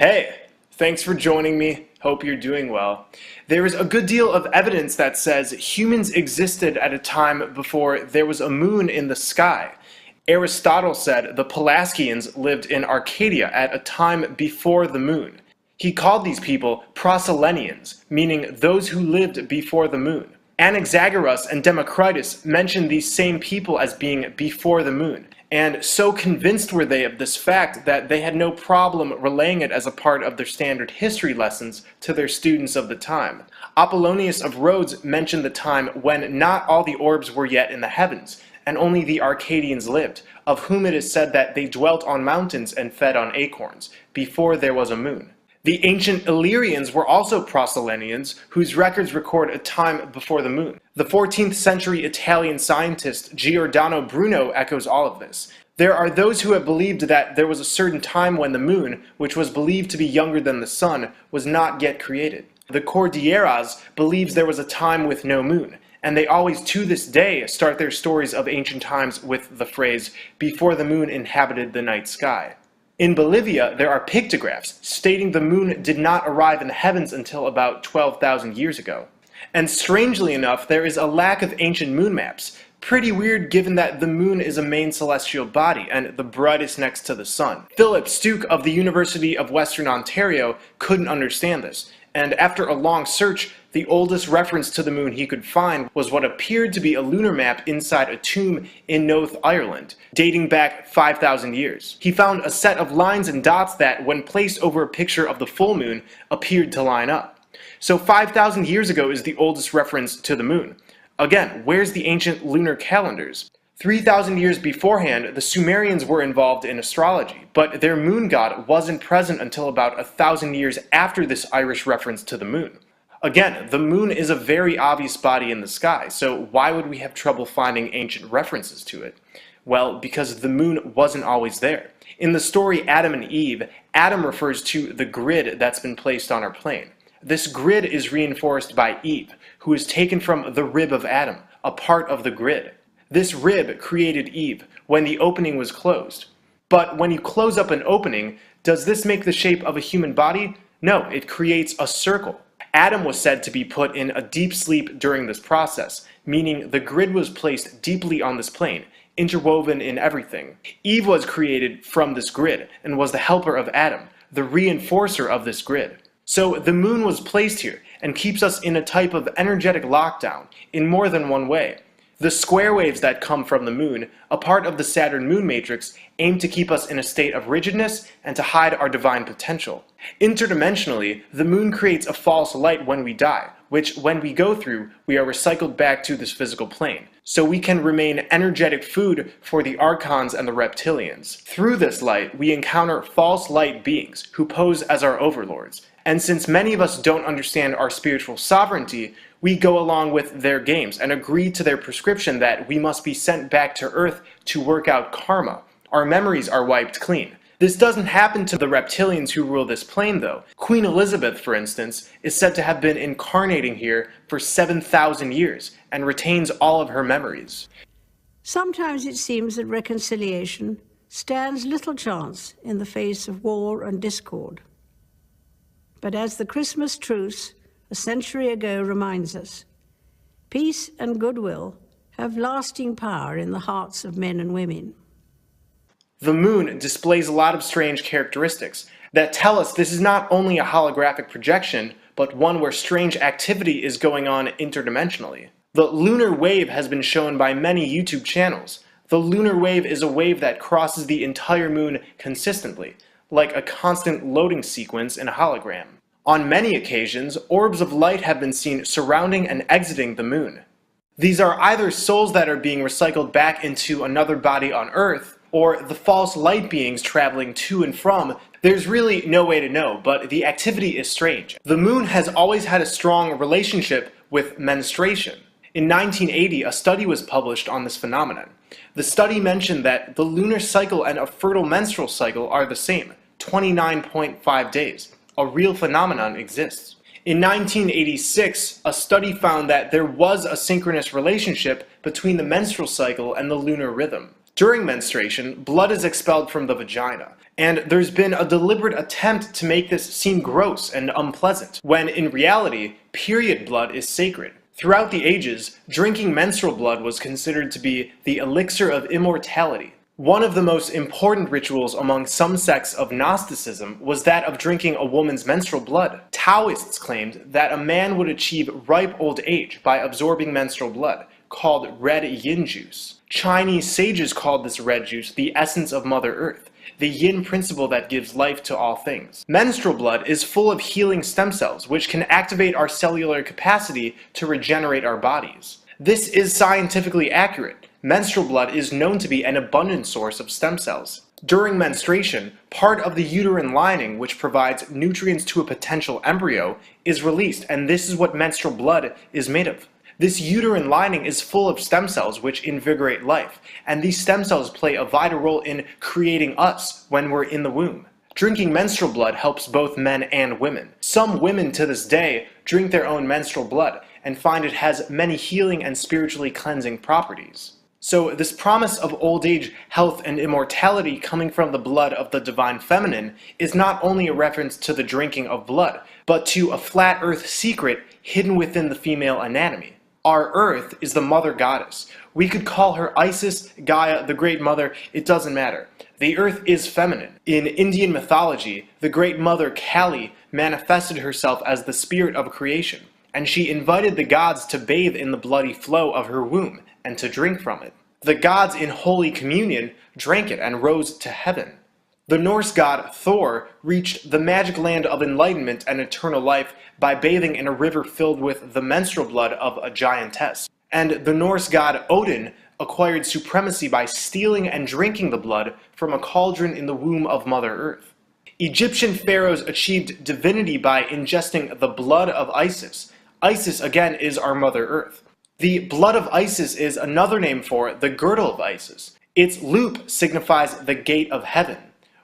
Hey, thanks for joining me. Hope you're doing well. There is a good deal of evidence that says humans existed at a time before there was a moon in the sky. Aristotle said the Pelasgians lived in Arcadia at a time before the moon. He called these people Proselenians, meaning those who lived before the moon. Anaxagoras and Democritus mentioned these same people as being before the moon, and so convinced were they of this fact that they had no problem relaying it as a part of their standard history lessons to their students of the time. Apollonius of Rhodes mentioned the time when not all the orbs were yet in the heavens, and only the Arcadians lived, of whom it is said that they dwelt on mountains and fed on acorns, before there was a moon. The ancient Illyrians were also Proselenians, whose records record a time before the moon. The 14th century Italian scientist Giordano Bruno echoes all of this. There are those who have believed that there was a certain time when the moon, which was believed to be younger than the sun, was not yet created. The Cordilleras believes there was a time with no moon, and they always to this day start their stories of ancient times with the phrase, "before the moon inhabited the night sky." In Bolivia, there are pictographs stating the moon did not arrive in the heavens until about 12,000 years ago. And strangely enough, there is a lack of ancient moon maps. Pretty weird given that the moon is a main celestial body and the brightest next to the sun. Philip Stuke of the University of Western Ontario couldn't understand this, and after a long search, the oldest reference to the moon he could find was what appeared to be a lunar map inside a tomb in North Ireland, dating back 5,000 years. He found a set of lines and dots that, when placed over a picture of the full moon, appeared to line up. So 5,000 years ago is the oldest reference to the moon. Again, where's the ancient lunar calendars? 3,000 years beforehand, the Sumerians were involved in astrology, but their moon god wasn't present until about 1,000 years after this Irish reference to the moon. Again, the moon is a very obvious body in the sky, so why would we have trouble finding ancient references to it? Well, because the moon wasn't always there. In the story Adam and Eve, Adam refers to the grid that's been placed on our plane. This grid is reinforced by Eve, who is taken from the rib of Adam, a part of the grid. This rib created Eve when the opening was closed. But when you close up an opening, does this make the shape of a human body? No, it creates a circle. Adam was said to be put in a deep sleep during this process, meaning the grid was placed deeply on this plane, interwoven in everything. Eve was created from this grid and was the helper of Adam, the reinforcer of this grid. So the moon was placed here and keeps us in a type of energetic lockdown in more than one way. The square waves that come from the moon, a part of the Saturn moon matrix, aim to keep us in a state of rigidness and to hide our divine potential. Interdimensionally, the moon creates a false light when we die, which when we go through, we are recycled back to this physical plane, so we can remain energetic food for the archons and the reptilians. Through this light, we encounter false light beings who pose as our overlords. And since many of us don't understand our spiritual sovereignty, we go along with their games and agree to their prescription that we must be sent back to Earth to work out karma. Our memories are wiped clean. This doesn't happen to the reptilians who rule this plane, though. Queen Elizabeth, for instance, is said to have been incarnating here for 7,000 years and retains all of her memories. Sometimes it seems that reconciliation stands little chance in the face of war and discord. But as the Christmas truce a century ago reminds us, peace and goodwill have lasting power in the hearts of men and women. The moon displays a lot of strange characteristics that tell us this is not only a holographic projection, but one where strange activity is going on interdimensionally. The lunar wave has been shown by many YouTube channels. The lunar wave is a wave that crosses the entire moon consistently, like a constant loading sequence in a hologram. On many occasions, orbs of light have been seen surrounding and exiting the moon. These are either souls that are being recycled back into another body on Earth, or the false light beings traveling to and from. There's really no way to know, but the activity is strange. The moon has always had a strong relationship with menstruation. In 1980, a study was published on this phenomenon. The study mentioned that the lunar cycle and a fertile menstrual cycle are the same, 29.5 days. A real phenomenon exists. In 1986, a study found that there was a synchronous relationship between the menstrual cycle and the lunar rhythm. During menstruation, blood is expelled from the vagina, and there's been a deliberate attempt to make this seem gross and unpleasant, when in reality, period blood is sacred. Throughout the ages, drinking menstrual blood was considered to be the elixir of immortality. One of the most important rituals among some sects of Gnosticism was that of drinking a woman's menstrual blood. Taoists claimed that a man would achieve ripe old age by absorbing menstrual blood, called red yin juice. Chinese sages called this red juice the essence of Mother Earth, the yin principle that gives life to all things. Menstrual blood is full of healing stem cells, which can activate our cellular capacity to regenerate our bodies. This is scientifically accurate. Menstrual blood is known to be an abundant source of stem cells. During menstruation, part of the uterine lining, which provides nutrients to a potential embryo, is released, and this is what menstrual blood is made of. This uterine lining is full of stem cells which invigorate life, and these stem cells play a vital role in creating us when we're in the womb. Drinking menstrual blood helps both men and women. Some women to this day drink their own menstrual blood and find it has many healing and spiritually cleansing properties. So this promise of old age, health, and immortality coming from the blood of the divine feminine is not only a reference to the drinking of blood, but to a flat earth secret hidden within the female anatomy. Our earth is the mother goddess. We could call her Isis, Gaia, the Great Mother, it doesn't matter. The earth is feminine. In Indian mythology, the Great Mother Kali manifested herself as the spirit of creation, and she invited the gods to bathe in the bloody flow of her womb and to drink from it. The gods in holy communion drank it and rose to heaven. The Norse god Thor reached the magic land of enlightenment and eternal life by bathing in a river filled with the menstrual blood of a giantess. And the Norse god Odin acquired supremacy by stealing and drinking the blood from a cauldron in the womb of Mother Earth. Egyptian pharaohs achieved divinity by ingesting the blood of Isis. Isis, again, is our Mother Earth. The blood of Isis is another name for the girdle of Isis. Its loop signifies the gate of heaven.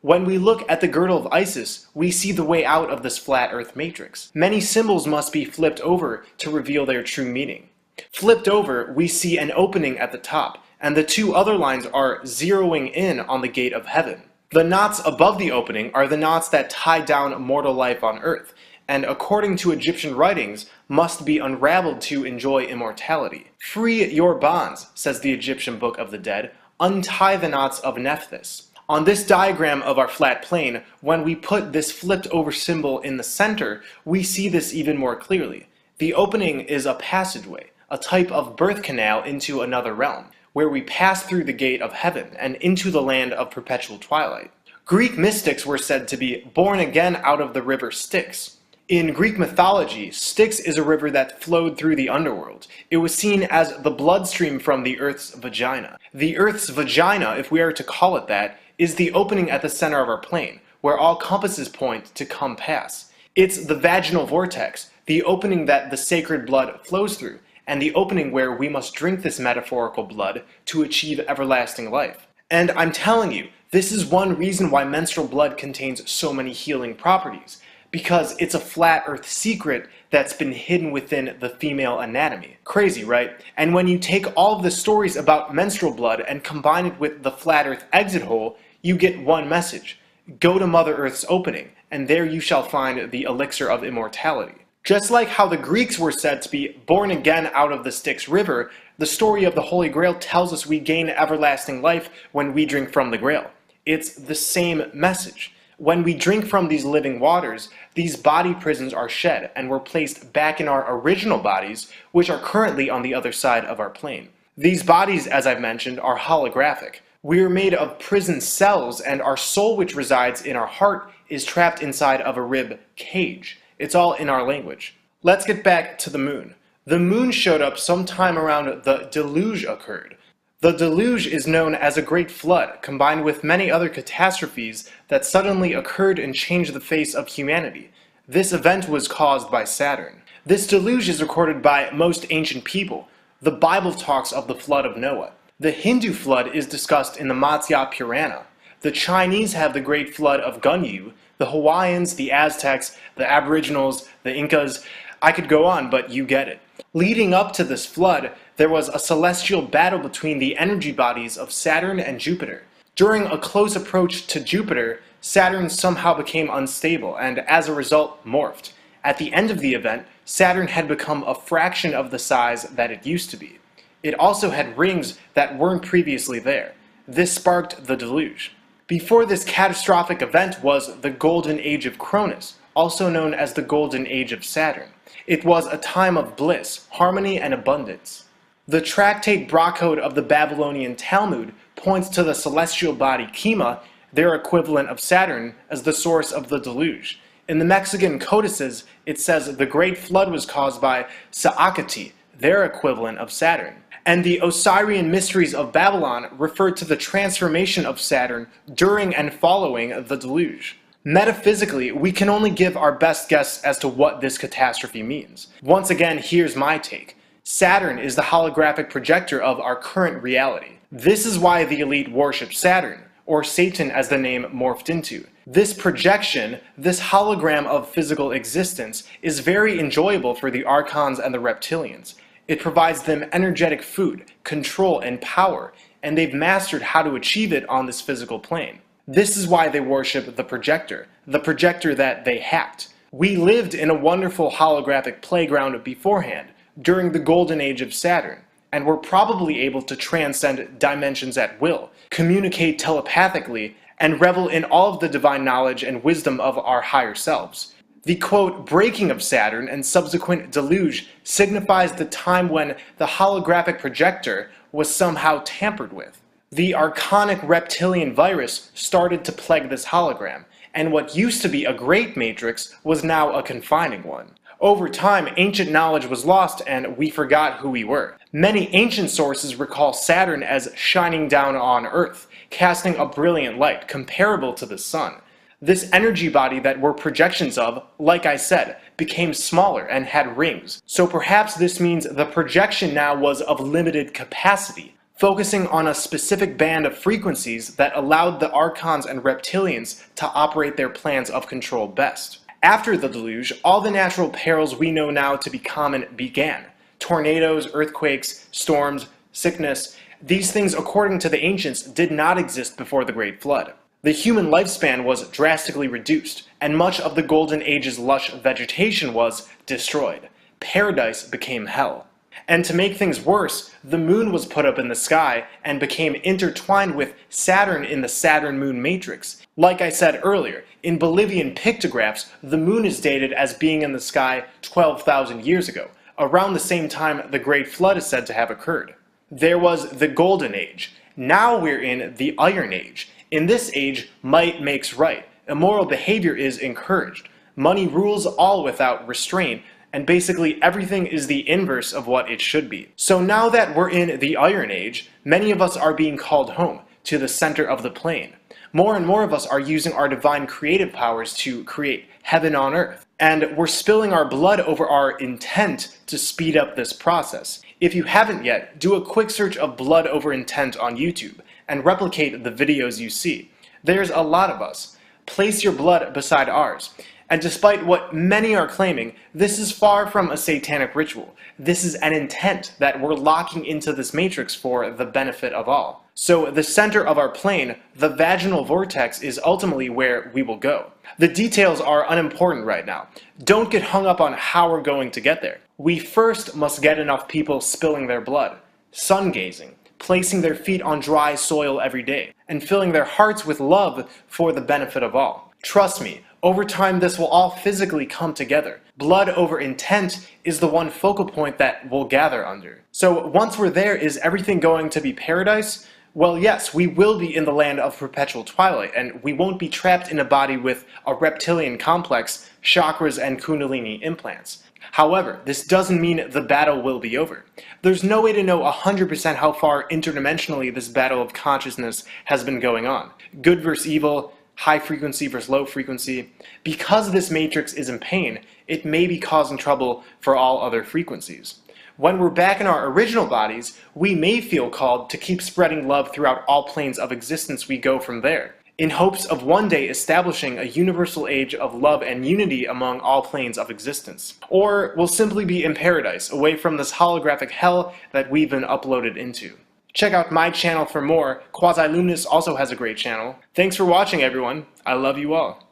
When we look at the girdle of Isis, we see the way out of this flat earth matrix. Many symbols must be flipped over to reveal their true meaning. Flipped over, we see an opening at the top, and the two other lines are zeroing in on the gate of heaven. The knots above the opening are the knots that tie down mortal life on earth, and according to Egyptian writings, must be unraveled to enjoy immortality. Free your bonds, says the Egyptian Book of the Dead. Untie the knots of Nephthys. On this diagram of our flat plane, when we put this flipped over symbol in the center, we see this even more clearly. The opening is a passageway, a type of birth canal into another realm, where we pass through the gate of heaven and into the land of perpetual twilight. Greek mystics were said to be born again out of the river Styx. In Greek mythology, Styx is a river that flowed through the underworld. It was seen as the bloodstream from the Earth's vagina. The Earth's vagina, if we are to call it that, is the opening at the center of our plane, where all compasses point to come pass. It's the vaginal vortex, the opening that the sacred blood flows through, and the opening where we must drink this metaphorical blood to achieve everlasting life. And I'm telling you, this is one reason why menstrual blood contains so many healing properties, because it's a flat earth secret that's been hidden within the female anatomy. Crazy, right? And when you take all of the stories about menstrual blood and combine it with the flat earth exit hole, you get one message. Go to Mother Earth's opening, and there you shall find the elixir of immortality. Just like how the Greeks were said to be born again out of the Styx River, the story of the Holy Grail tells us we gain everlasting life when we drink from the Grail. It's the same message. When we drink from these living waters, these body prisons are shed and we're placed back in our original bodies, which are currently on the other side of our plane. These bodies, as I've mentioned, are holographic. We are made of prison cells, and our soul, which resides in our heart, is trapped inside of a rib cage. It's all in our language. Let's get back to the moon. The moon showed up sometime around the deluge occurred. The deluge is known as a great flood, combined with many other catastrophes that suddenly occurred and changed the face of humanity. This event was caused by Saturn. This deluge is recorded by most ancient people. The Bible talks of the flood of Noah. The Hindu flood is discussed in the Matsya Purana. The Chinese have the great flood of Gunyu. The Hawaiians, the Aztecs, the Aboriginals, the Incas. I could go on, but you get it. Leading up to this flood, there was a celestial battle between the energy bodies of Saturn and Jupiter. During a close approach to Jupiter, Saturn somehow became unstable and, as a result, morphed. At the end of the event, Saturn had become a fraction of the size that it used to be. It also had rings that weren't previously there. This sparked the deluge. Before this catastrophic event was the Golden Age of Cronus, also known as the Golden Age of Saturn. It was a time of bliss, harmony, and abundance. The tractate Brachot of the Babylonian Talmud points to the celestial body Kima, their equivalent of Saturn, as the source of the deluge. In the Mexican codices, it says the Great Flood was caused by Saakati, their equivalent of Saturn. And the Osirian mysteries of Babylon refer to the transformation of Saturn during and following the deluge. Metaphysically, we can only give our best guess as to what this catastrophe means. Once again, here's my take. Saturn is the holographic projector of our current reality. This is why the elite worship Saturn, or Satan as the name morphed into. This projection, this hologram of physical existence, is very enjoyable for the archons and the reptilians. It provides them energetic food, control, and power, and they've mastered how to achieve it on this physical plane. This is why they worship the projector that they hacked. We lived in a wonderful holographic playground beforehand, during the golden age of Saturn, and were probably able to transcend dimensions at will, communicate telepathically, and revel in all of the divine knowledge and wisdom of our higher selves. The quote, breaking of Saturn and subsequent deluge signifies the time when the holographic projector was somehow tampered with. The archonic reptilian virus started to plague this hologram, and what used to be a great matrix was now a confining one. Over time, ancient knowledge was lost and we forgot who we were. Many ancient sources recall Saturn as shining down on Earth, casting a brilliant light comparable to the sun. This energy body that we're projections of, like I said, became smaller and had rings. So perhaps this means the projection now was of limited capacity, focusing on a specific band of frequencies that allowed the archons and reptilians to operate their plans of control best. After the deluge, all the natural perils we know now to be common began. Tornadoes, earthquakes, storms, sickness. These things, according to the ancients, did not exist before the Great Flood. The human lifespan was drastically reduced, and much of the Golden Age's lush vegetation was destroyed. Paradise became hell. And to make things worse, the moon was put up in the sky and became intertwined with Saturn in the Saturn-Moon matrix. Like I said earlier, in Bolivian pictographs, the moon is dated as being in the sky 12,000 years ago, around the same time the Great Flood is said to have occurred. There was the Golden Age. Now we're in the Iron Age. In this age, might makes right. Immoral behavior is encouraged. Money rules all without restraint, and basically everything is the inverse of what it should be. So now that we're in the Iron Age, many of us are being called home, to the center of the plane. More and more of us are using our divine creative powers to create heaven on earth. And we're spilling our blood over our intent to speed up this process. If you haven't yet, do a quick search of blood over intent on YouTube and replicate the videos you see. There's a lot of us. Place your blood beside ours. And despite what many are claiming, this is far from a satanic ritual. This is an intent that we're locking into this matrix for the benefit of all. So the center of our plane, the vaginal vortex, is ultimately where we will go. The details are unimportant right now. Don't get hung up on how we're going to get there. We first must get enough people spilling their blood, sun gazing, placing their feet on dry soil every day, and filling their hearts with love for the benefit of all. Trust me, over time this will all physically come together. Blood over intent is the one focal point that we'll gather under. So once we're there, is everything going to be paradise? Well, yes, we will be in the land of perpetual twilight, and we won't be trapped in a body with a reptilian complex, chakras, and kundalini implants. However, this doesn't mean the battle will be over. There's no way to know 100% how far interdimensionally this battle of consciousness has been going on. Good versus evil, high frequency versus low frequency. Because this matrix is in pain, it may be causing trouble for all other frequencies. When we're back in our original bodies, we may feel called to keep spreading love throughout all planes of existence we go from there. in hopes of one day establishing a universal age of love and unity among all planes of existence. Or we'll simply be in paradise, away from this holographic hell that we've been uploaded into. Check out my channel for more. Quasi Luminous also has a great channel. Thanks for watching, everyone. I love you all.